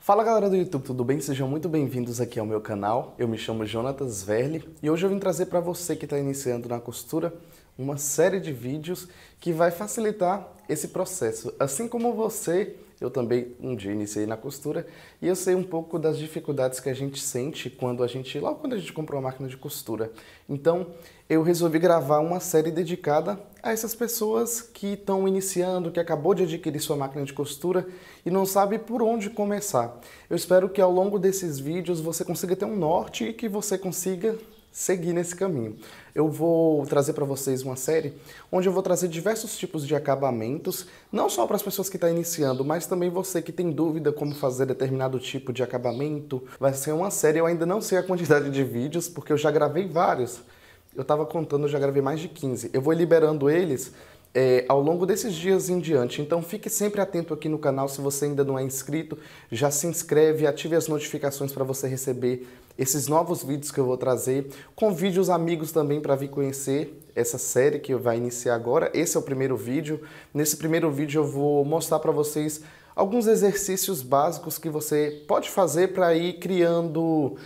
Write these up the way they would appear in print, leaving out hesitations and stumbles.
Fala galera do YouTube, tudo bem? Sejam muito bem-vindos aqui ao meu canal. Eu me chamo Jonatas Verli e hoje eu vim trazer para você que está iniciando na costura uma série de vídeos que vai facilitar esse processo. Assim como você, eu também um dia iniciei na costura e eu sei um pouco das dificuldades que a gente sente logo quando a gente comprou uma máquina de costura. Então eu resolvi gravar uma série dedicada a essas pessoas que estão iniciando, que acabou de adquirir sua máquina de costura e não sabe por onde começar. Eu espero que ao longo desses vídeos você consiga ter um norte e que você consiga seguir nesse caminho. Eu vou trazer para vocês uma série onde eu vou trazer diversos tipos de acabamentos, não só para as pessoas que estão iniciando, mas também você que tem dúvida como fazer determinado tipo de acabamento. Vai ser uma série, eu ainda não sei a quantidade de vídeos, porque eu já gravei vários. Eu estava contando, eu já gravei mais de 15. Eu vou liberando eles ao longo desses dias em diante. Então fique sempre atento aqui no canal. Se você ainda não é inscrito, já se inscreve, ative as notificações para você receber esses novos vídeos que eu vou trazer. Convide os amigos também para vir conhecer essa série que vai iniciar agora. Esse é o primeiro vídeo. Nesse primeiro vídeo eu vou mostrar para vocês alguns exercícios básicos que você pode fazer para ir criando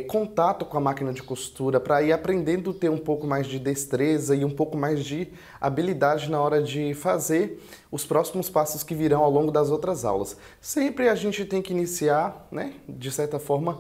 contato com a máquina de costura, para ir aprendendo a ter um pouco mais de destreza e um pouco mais de habilidade na hora de fazer os próximos passos que virão ao longo das outras aulas. Sempre a gente tem que iniciar, né, de certa forma,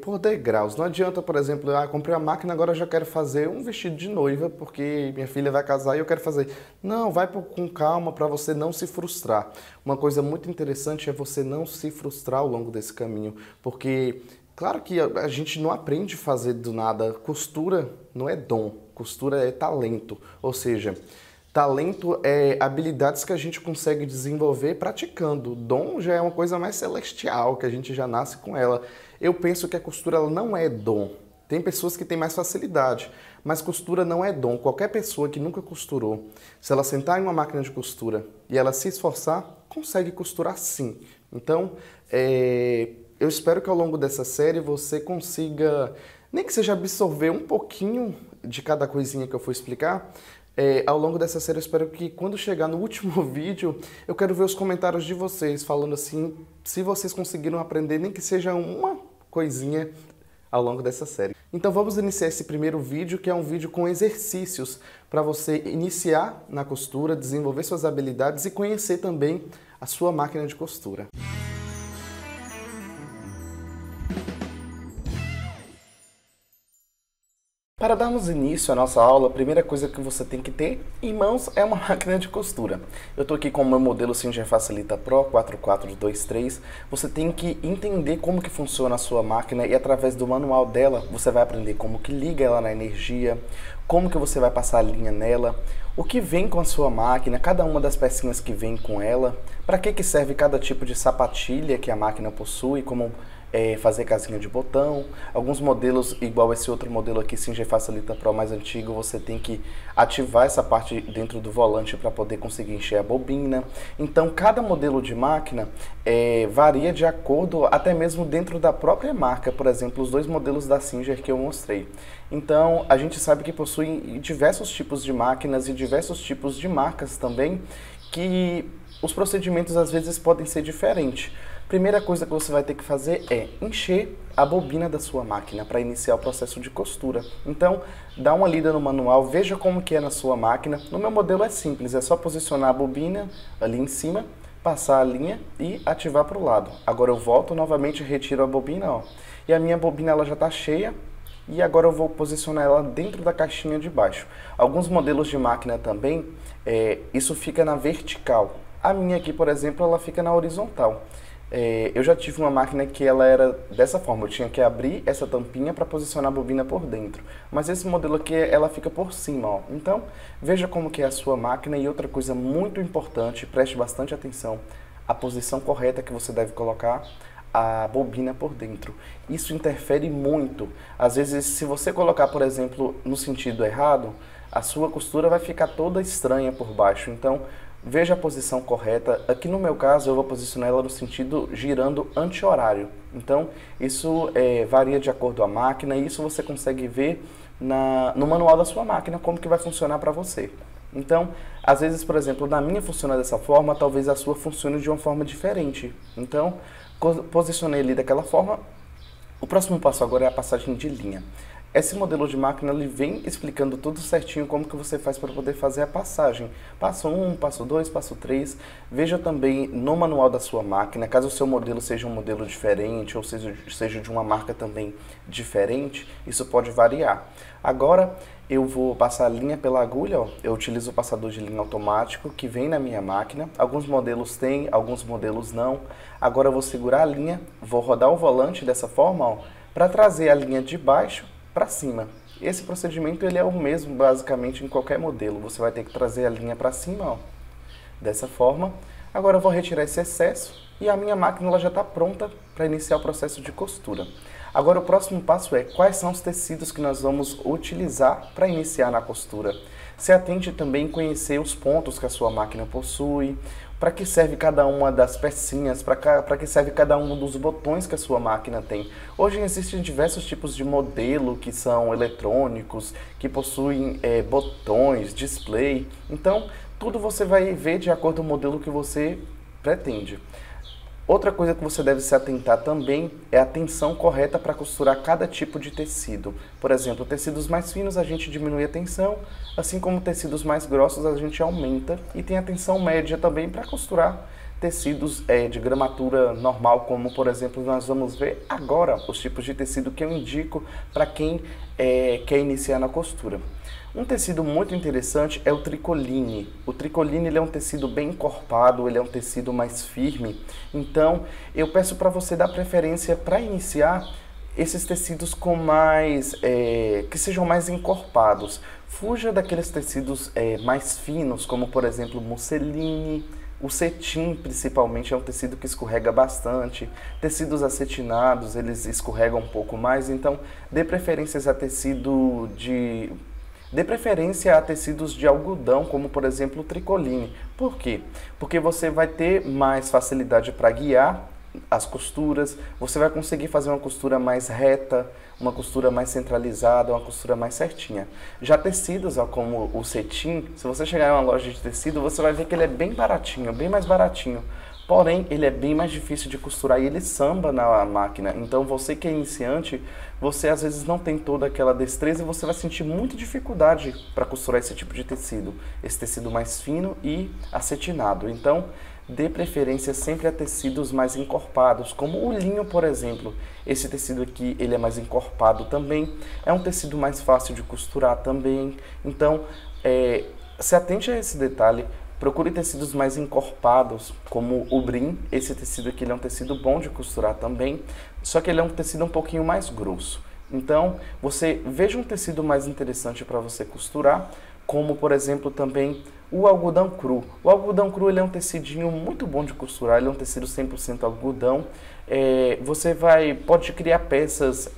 por degraus. Não adianta, por exemplo, comprei a máquina, agora eu já quero fazer um vestido de noiva porque minha filha vai casar e eu quero fazer. Não, vai com calma para você não se frustrar. Uma coisa muito interessante é você não se frustrar ao longo desse caminho, porque claro que a gente não aprende a fazer do nada. Costura não é dom, costura é talento, ou seja, talento é habilidades que a gente consegue desenvolver praticando. Dom já é uma coisa mais celestial, que a gente já nasce com ela. Eu penso que a costura ela não é dom. Tem pessoas que têm mais facilidade, mas costura não é dom. Qualquer pessoa que nunca costurou, se ela sentar em uma máquina de costura e ela se esforçar, consegue costurar sim. Então, eu espero que ao longo dessa série você consiga, nem que seja absorver um pouquinho de cada coisinha que eu for explicar. Ao longo dessa série eu espero que quando chegar no último vídeo, eu quero ver os comentários de vocês, falando assim, se vocês conseguiram aprender, nem que seja uma coisinha ao longo dessa série. Então vamos iniciar esse primeiro vídeo, que é um vídeo com exercícios para você iniciar na costura, desenvolver suas habilidades e conhecer também a sua máquina de costura. Para darmos início à nossa aula, a primeira coisa que você tem que ter em mãos é uma máquina de costura. Eu estou aqui com o meu modelo Singer Facilita Pro 4423. Você tem que entender como que funciona a sua máquina e através do manual dela você vai aprender como que liga ela na energia, como que você vai passar a linha nela, o que vem com a sua máquina, cada uma das pecinhas que vem com ela, para que serve cada tipo de sapatilha que a máquina possui, como fazer casinha de botão. Alguns modelos, igual esse outro modelo aqui, Singer Facilita Pro mais antigo, você tem que ativar essa parte dentro do volante para poder conseguir encher a bobina. Então, cada modelo de máquina varia de acordo, até mesmo dentro da própria marca. Por exemplo, os dois modelos da Singer que eu mostrei. Então, a gente sabe que possuem diversos tipos de máquinas e diversos tipos de marcas também, que os procedimentos às vezes podem ser diferentes. Primeira coisa que você vai ter que fazer é encher a bobina da sua máquina para iniciar o processo de costura. Então, dá uma lida no manual, veja como que é na sua máquina. No meu modelo é simples, é só posicionar a bobina ali em cima, passar a linha e ativar para o lado. Agora eu volto novamente e retiro a bobina, ó. E a minha bobina ela já está cheia. E agora eu vou posicionar ela dentro da caixinha de baixo. Alguns modelos de máquina também, isso fica na vertical. A minha aqui, por exemplo, ela fica na horizontal. Eu já tive uma máquina que ela era dessa forma, eu tinha que abrir essa tampinha para posicionar a bobina por dentro. Mas esse modelo aqui, ela fica por cima, ó. Então, veja como que é a sua máquina. E outra coisa muito importante, preste bastante atenção, a posição correta que você deve colocar a bobina por dentro. Isso interfere muito. Às vezes, se você colocar, por exemplo, no sentido errado, a sua costura vai ficar toda estranha por baixo. Então, veja a posição correta. Aqui no meu caso, eu vou posicionar ela no sentido girando anti-horário. Então, isso varia de acordo com a máquina e isso você consegue ver no manual da sua máquina como que vai funcionar para você. Então, às vezes, por exemplo, na minha funciona dessa forma, talvez a sua funcione de uma forma diferente. Então, Posicionei ele daquela forma. O próximo passo agora é a passagem de linha. Esse modelo de máquina ele vem explicando tudo certinho como que você faz para poder fazer a passagem. Passo 1, passo 2, passo 3. Veja também no manual da sua máquina, caso o seu modelo seja um modelo diferente ou seja de uma marca também diferente, isso pode variar. Agora eu vou passar a linha pela agulha, ó. Eu utilizo o passador de linha automático que vem na minha máquina. Alguns modelos têm, alguns modelos não. Agora eu vou segurar a linha, vou rodar o volante dessa forma, para trazer a linha de baixo para cima. Esse procedimento ele é o mesmo basicamente em qualquer modelo. Você vai ter que trazer a linha para cima, ó, dessa forma. Agora eu vou retirar esse excesso e a minha máquina ela já está pronta para iniciar o processo de costura. Agora o próximo passo é quais são os tecidos que nós vamos utilizar para iniciar na costura. Se atente também em conhecer os pontos que a sua máquina possui, para que serve cada uma das pecinhas, para que serve cada um dos botões que a sua máquina tem. Hoje existem diversos tipos de modelo que são eletrônicos, que possuem botões, display. Então, tudo você vai ver de acordo com o modelo que você pretende. Outra coisa que você deve se atentar também é a tensão correta para costurar cada tipo de tecido. Por exemplo, tecidos mais finos a gente diminui a tensão, assim como tecidos mais grossos a gente aumenta. E tem a tensão média também para costurar tecidos de gramatura normal, como por exemplo nós vamos ver agora os tipos de tecido que eu indico para quem quer iniciar na costura. Um tecido muito interessante é o tricoline. O tricoline ele é um tecido bem encorpado, ele é um tecido mais firme. Então, eu peço para você dar preferência para iniciar esses tecidos com que sejam mais encorpados. Fuja daqueles tecidos mais finos, como por exemplo musseline. O cetim, principalmente, é um tecido que escorrega bastante. Tecidos acetinados, eles escorregam um pouco mais. Então, dê preferência a tecidos de algodão, como por exemplo o tricoline. Por quê? Porque você vai ter mais facilidade para guiar as costuras, você vai conseguir fazer uma costura mais reta, uma costura mais centralizada, uma costura mais certinha. Já tecidos, como o cetim, se você chegar em uma loja de tecido, você vai ver que ele é bem baratinho, bem mais baratinho. Porém, ele é bem mais difícil de costurar e ele samba na máquina. Então, você que é iniciante, você às vezes não tem toda aquela destreza e você vai sentir muita dificuldade para costurar esse tipo de tecido. Esse tecido mais fino e acetinado. Então, dê preferência sempre a tecidos mais encorpados, como o linho, por exemplo. Esse tecido aqui, ele é mais encorpado também. É um tecido mais fácil de costurar também. Então, se atente a esse detalhe. Procure tecidos mais encorpados, como o brim. Esse tecido aqui ele é um tecido bom de costurar também, só que ele é um tecido um pouquinho mais grosso. Então, você veja um tecido mais interessante para você costurar, como por exemplo também o algodão cru. O algodão cru ele é um tecidinho muito bom de costurar, ele é um tecido 100% algodão. Você pode criar peças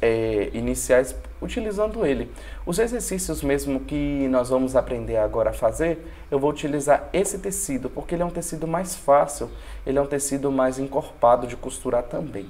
iniciais utilizando ele. Os exercícios mesmo que nós vamos aprender agora a fazer, eu vou utilizar esse tecido, porque ele é um tecido mais fácil, ele é um tecido mais encorpado de costurar também.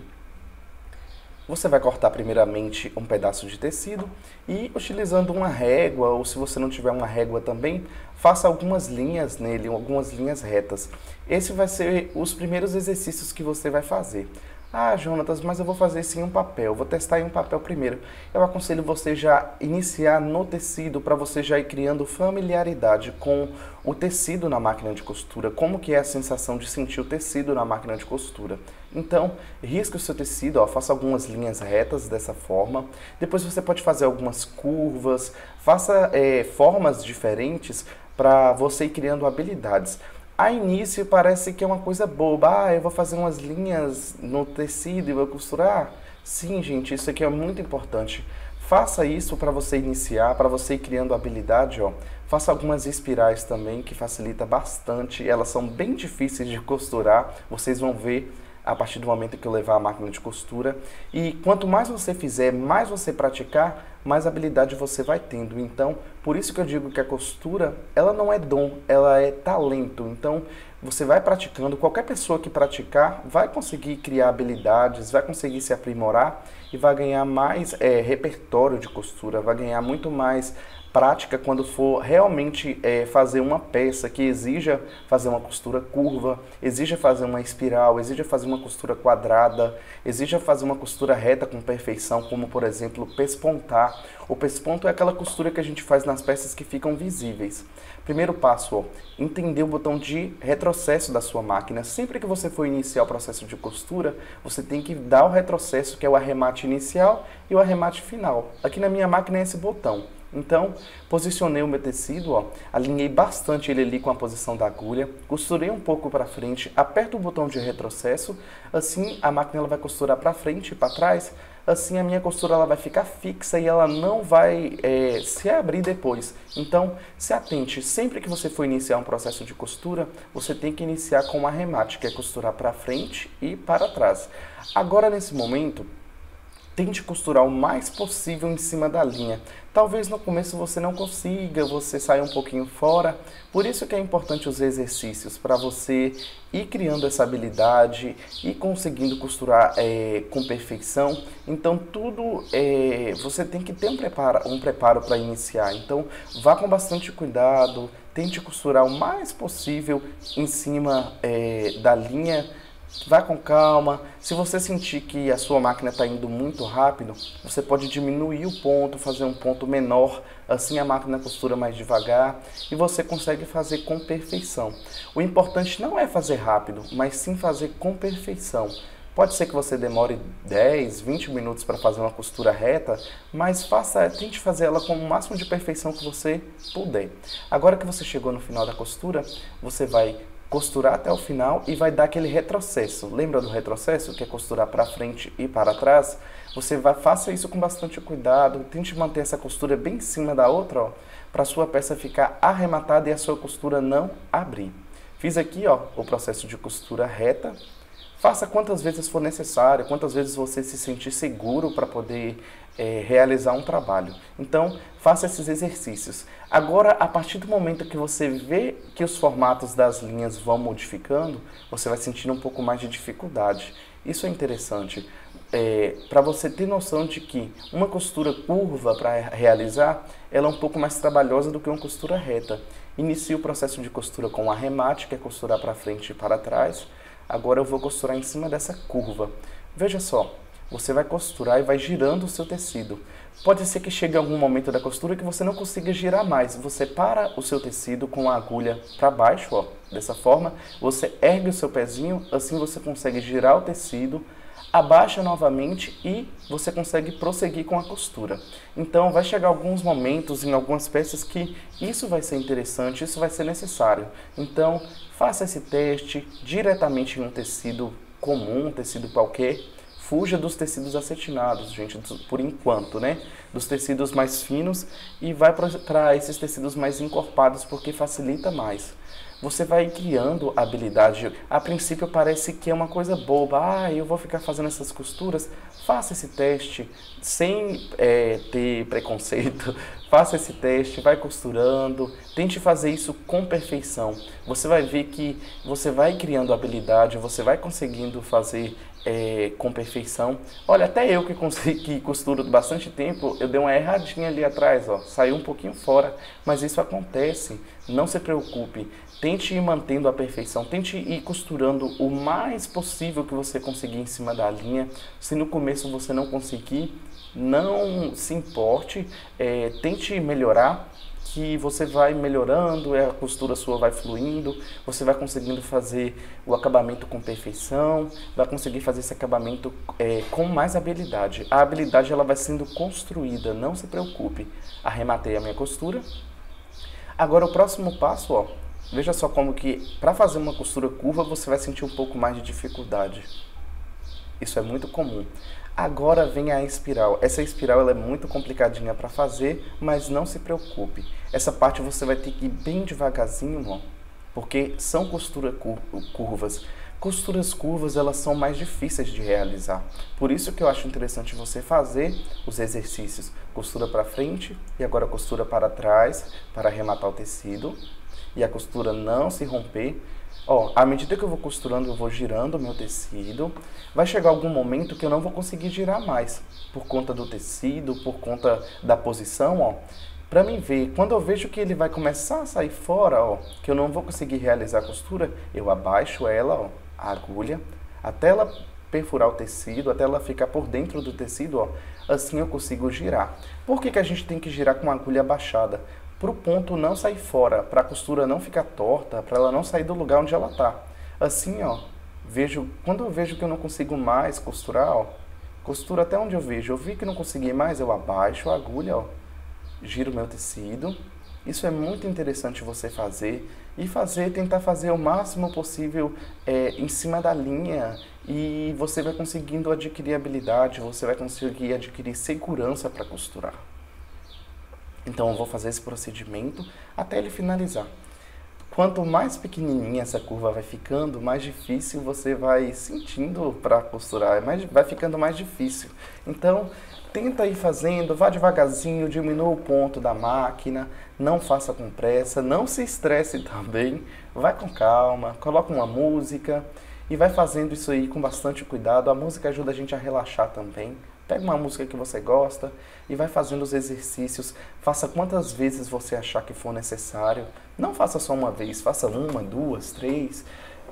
Você vai cortar primeiramente um pedaço de tecido e utilizando uma régua, ou se você não tiver uma régua também, faça algumas linhas nele, algumas linhas retas. Esse vai ser os primeiros exercícios que você vai fazer. Ah, Jonatas, mas eu vou fazer isso em um papel, vou testar em um papel primeiro. Eu aconselho você já iniciar no tecido para você já ir criando familiaridade com o tecido na máquina de costura, como que é a sensação de sentir o tecido na máquina de costura. Então, risque o seu tecido, faça algumas linhas retas dessa forma, depois você pode fazer algumas curvas, faça formas diferentes para você ir criando habilidades. A início parece que é uma coisa boba, eu vou fazer umas linhas no tecido e vou costurar. Sim, gente, isso aqui é muito importante. Faça isso para você iniciar, para você ir criando habilidade, Faça algumas espirais também, que facilita bastante. Elas são bem difíceis de costurar, vocês vão ver a partir do momento que eu levar a máquina de costura. E quanto mais você fizer, mais você praticar, mais habilidade você vai tendo. Então, por isso que eu digo que a costura, ela não é dom, ela é talento. Então, você vai praticando, qualquer pessoa que praticar vai conseguir criar habilidades, vai conseguir se aprimorar e vai ganhar mais repertório de costura, vai ganhar muito mais prática quando for realmente fazer uma peça que exija fazer uma costura curva, exija fazer uma espiral, exija fazer uma costura quadrada, exija fazer uma costura reta com perfeição, como por exemplo pespontar. O pesponto é aquela costura que a gente faz nas peças que ficam visíveis. Primeiro passo, entender o botão de retrocesso da sua máquina. Sempre que você for iniciar o processo de costura, você tem que dar o retrocesso, que é o arremate inicial e o arremate final. Aqui na minha máquina é esse botão. Então, posicionei o meu tecido, alinhei bastante ele ali com a posição da agulha, costurei um pouco para frente, aperto o botão de retrocesso, assim a máquina ela vai costurar para frente e para trás, assim a minha costura ela vai ficar fixa e ela não vai se abrir depois. Então, se atente, sempre que você for iniciar um processo de costura, você tem que iniciar com um arremate, que é costurar para frente e para trás. Agora, nesse momento, tente costurar o mais possível em cima da linha. Talvez no começo você não consiga, você saia um pouquinho fora. Por isso que é importante os exercícios, para você ir criando essa habilidade e conseguindo costurar com perfeição. Então tudo, você tem que ter um preparo para iniciar. Então vá com bastante cuidado, tente costurar o mais possível em cima da linha. Vá com calma. Se você sentir que a sua máquina está indo muito rápido, você pode diminuir o ponto, fazer um ponto menor, assim a máquina costura mais devagar e você consegue fazer com perfeição. O importante não é fazer rápido, mas sim fazer com perfeição. Pode ser que você demore 10, 20 minutos para fazer uma costura reta, mas tente fazer ela com o máximo de perfeição que você puder. Agora que você chegou no final da costura, você vai costurar até o final e vai dar aquele retrocesso. Lembra do retrocesso, que é costurar para frente e para trás? Faça isso com bastante cuidado, tente manter essa costura bem em cima da outra, para a sua peça ficar arrematada e a sua costura não abrir. Fiz aqui o processo de costura reta. Faça quantas vezes for necessário, quantas vezes você se sentir seguro para poder realizar um trabalho. Então, faça esses exercícios. Agora, a partir do momento que você vê que os formatos das linhas vão modificando, você vai sentir um pouco mais de dificuldade. Isso é interessante, para você ter noção de que uma costura curva para realizar, ela é um pouco mais trabalhosa do que uma costura reta. Inicie o processo de costura com arremate, que é costurar para frente e para trás. Agora eu vou costurar em cima dessa curva. Veja só, você vai costurar e vai girando o seu tecido. Pode ser que chegue algum momento da costura que você não consiga girar mais. Você para o seu tecido com a agulha para baixo, dessa forma. Você ergue o seu pezinho, assim você consegue girar o tecido, abaixa novamente e você consegue prosseguir com a costura. Então vai chegar alguns momentos em algumas peças que isso vai ser interessante, isso vai ser necessário. Então faça esse teste diretamente em um tecido comum, um tecido qualquer. Fuja dos tecidos acetinados, gente, por enquanto, né? Dos tecidos mais finos e vai para esses tecidos mais encorpados, porque facilita mais. Você vai criando habilidade. A princípio parece que é uma coisa boba. Eu vou ficar fazendo essas costuras. Faça esse teste sem ter preconceito. Faça esse teste, vai costurando. Tente fazer isso com perfeição. Você vai ver que você vai criando habilidade, você vai conseguindo fazer com perfeição. Olha, até eu que costuro bastante tempo, eu dei uma erradinha ali atrás, saiu um pouquinho fora, mas isso acontece. Não se preocupe. Tente ir mantendo a perfeição, tente ir costurando o mais possível que você conseguir em cima da linha. Se no começo você não conseguir, não se importe, tente melhorar, que você vai melhorando, a costura sua vai fluindo, você vai conseguindo fazer o acabamento com perfeição, vai conseguir fazer esse acabamento com mais habilidade. A habilidade ela vai sendo construída, não se preocupe. Arrematei a minha costura. Agora o próximo passo, veja só como que para fazer uma costura curva você vai sentir um pouco mais de dificuldade. Isso é muito comum. Agora vem a espiral. Essa espiral ela é muito complicadinha para fazer, mas não se preocupe. Essa parte você vai ter que ir bem devagarzinho, porque são costuras curvas. Costuras curvas, elas são mais difíceis de realizar. Por isso que eu acho interessante você fazer os exercícios. Costura para frente e agora costura para trás para arrematar o tecido. E a costura não se romper. Ó, à medida que eu vou costurando, eu vou girando o meu tecido. Vai chegar algum momento que eu não vou conseguir girar mais. Por conta do tecido, por conta da posição, ó. Para mim ver, quando eu vejo que ele vai começar a sair fora, ó, que eu não vou conseguir realizar a costura, eu abaixo ela, ó, a agulha, até ela perfurar o tecido, até ela ficar por dentro do tecido, ó, assim eu consigo girar. Por que que a gente tem que girar com a agulha abaixada? Para o ponto não sair fora, para a costura não ficar torta, para ela não sair do lugar onde ela está. Assim, ó, quando eu vejo que eu não consigo mais costurar, ó, costuro até onde eu vejo. Eu vi que não consegui mais, eu abaixo a agulha, ó, giro o meu tecido. Isso é muito interessante você fazer e tentar fazer o máximo possível em cima da linha, e você vai conseguindo adquirir habilidade, você vai conseguir adquirir segurança para costurar. Então eu vou fazer esse procedimento até ele finalizar. Quanto mais pequenininha essa curva vai ficando, mais difícil você vai sentindo para costurar, vai ficando mais difícil. Então, tenta ir fazendo, vá devagarzinho, diminua o ponto da máquina, não faça com pressa, não se estresse também, vai com calma, coloca uma música e vai fazendo isso aí com bastante cuidado. A música ajuda a gente a relaxar também. Pega uma música que você gosta e vai fazendo os exercícios. Faça quantas vezes você achar que for necessário. Não faça só uma vez, faça uma, duas, três.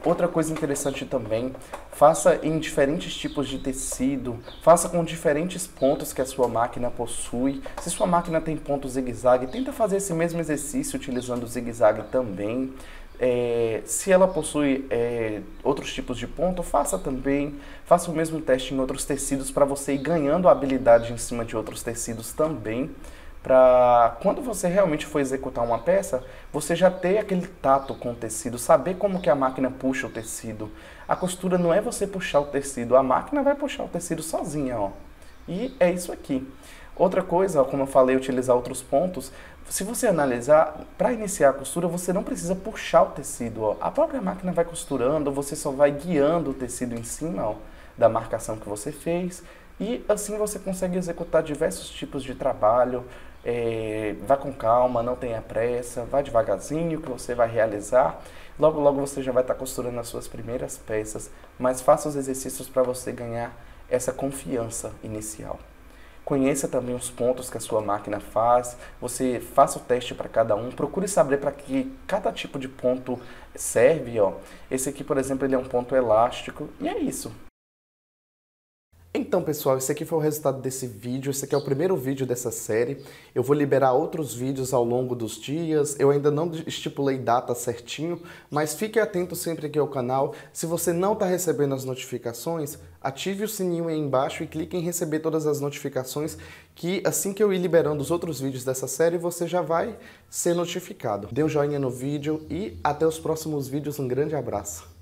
Outra coisa interessante também, faça em diferentes tipos de tecido, faça com diferentes pontos que a sua máquina possui. Se sua máquina tem ponto zigue-zague, tenta fazer esse mesmo exercício utilizando o zigue-zague também. Se ela possui outros tipos de ponto, faça também. Faça o mesmo teste em outros tecidos para você ir ganhando habilidade em cima de outros tecidos também. Para quando você realmente for executar uma peça, você já ter aquele tato com o tecido, saber como que a máquina puxa o tecido. A costura não é você puxar o tecido, a máquina vai puxar o tecido sozinha, ó. E é isso aqui. Outra coisa, como eu falei, utilizar outros pontos. Se você analisar, para iniciar a costura, você não precisa puxar o tecido, ó. A própria máquina vai costurando, você só vai guiando o tecido em cima, ó, da marcação que você fez. E assim você consegue executar diversos tipos de trabalho. Vá com calma, não tenha pressa, vá devagarzinho que você vai realizar. Logo, logo você já vai estar costurando as suas primeiras peças, mas faça os exercícios para você ganhar essa confiança inicial. Conheça também os pontos que a sua máquina faz, você faça o teste para cada um, procure saber para que cada tipo de ponto serve, ó. Esse aqui, por exemplo, ele é um ponto elástico, e é isso. Então, pessoal, esse aqui foi o resultado desse vídeo. Esse aqui é o primeiro vídeo dessa série. Eu vou liberar outros vídeos ao longo dos dias. Eu ainda não estipulei data certinho, mas fique atento sempre aqui ao canal. Se você não está recebendo as notificações, ative o sininho aí embaixo e clique em receber todas as notificações, que assim que eu ir liberando os outros vídeos dessa série, você já vai ser notificado. Dê um joinha no vídeo e até os próximos vídeos. Um grande abraço.